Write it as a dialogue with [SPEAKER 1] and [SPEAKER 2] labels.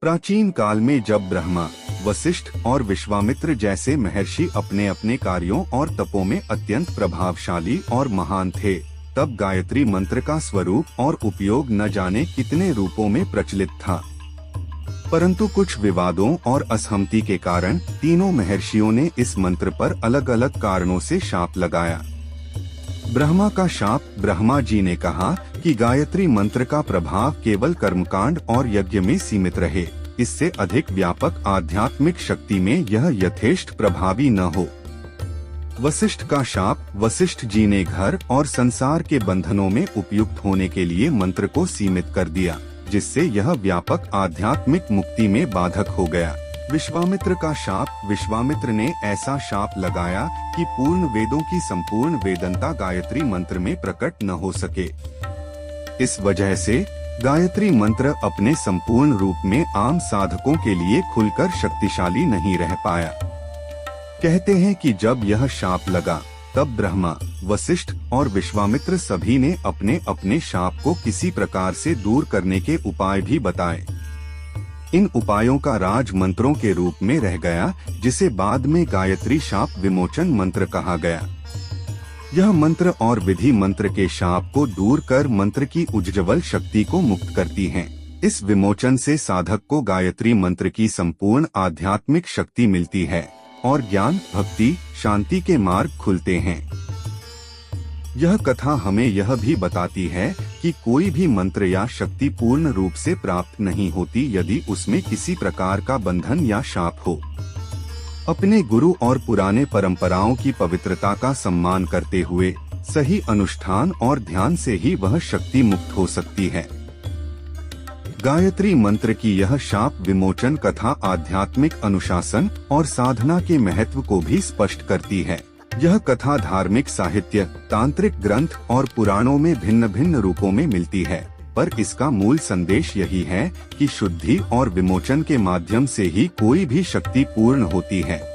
[SPEAKER 1] प्राचीन काल में जब ब्रह्मा, वशिष्ठ और विश्वामित्र जैसे महर्षि अपने अपने कार्यों और तपों में अत्यंत प्रभावशाली और महान थे, तब गायत्री मंत्र का स्वरूप और उपयोग न जाने कितने रूपों में प्रचलित था। परंतु कुछ विवादों और असहमति के कारण तीनों महर्षियों ने इस मंत्र पर अलग अलग कारणों से शाप लगाया। ब्रह्मा का शाप। ब्रह्मा जी ने कहा कि गायत्री मंत्र का प्रभाव केवल कर्मकांड और यज्ञ में सीमित रहे, इससे अधिक व्यापक आध्यात्मिक शक्ति में यह यथेष्ट प्रभावी न हो। वशिष्ठ का शाप। वशिष्ठ जी ने घर और संसार के बंधनों में उपयुक्त होने के लिए मंत्र को सीमित कर दिया, जिससे यह व्यापक आध्यात्मिक मुक्ति में बाधक हो गया। विश्वामित्र का शाप। विश्वामित्र ने ऐसा शाप लगाया कि पूर्ण वेदों की संपूर्ण वेदनता गायत्री मंत्र में प्रकट न हो सके। इस वजह से गायत्री मंत्र अपने संपूर्ण रूप में आम साधकों के लिए खुलकर शक्तिशाली नहीं रह पाया। कहते हैं कि जब यह शाप लगा, तब ब्रह्मा, वशिष्ठ और विश्वामित्र सभी ने अपने अपने शाप को किसी प्रकार से दूर करने के उपाय भी बताए। इन उपायों का राज मंत्रों के रूप में रह गया, जिसे बाद में गायत्री शाप विमोचन मंत्र कहा गया। यह मंत्र और विधि मंत्र के शाप को दूर कर मंत्र की उज्ज्वल शक्ति को मुक्त करती हैं। इस विमोचन से साधक को गायत्री मंत्र की संपूर्ण आध्यात्मिक शक्ति मिलती है और ज्ञान, भक्ति, शांति के मार्ग खुलते हैं। यह कथा हमें यह भी बताती है कि कोई भी मंत्र या शक्ति पूर्ण रूप से प्राप्त नहीं होती यदि उसमें किसी प्रकार का बंधन या शाप हो। अपने गुरु और पुराने परंपराओं की पवित्रता का सम्मान करते हुए सही अनुष्ठान और ध्यान से ही वह शक्ति मुक्त हो सकती है। गायत्री मंत्र की यह शाप विमोचन कथा आध्यात्मिक अनुशासन और साधना के महत्व को भी स्पष्ट करती है। यह कथा धार्मिक साहित्य, तांत्रिक ग्रंथ और पुराणों में भिन्न भिन्न रूपों में मिलती है, पर इसका मूल संदेश यही है कि शुद्धि और विमोचन के माध्यम से ही कोई भी शक्ति पूर्ण होती है।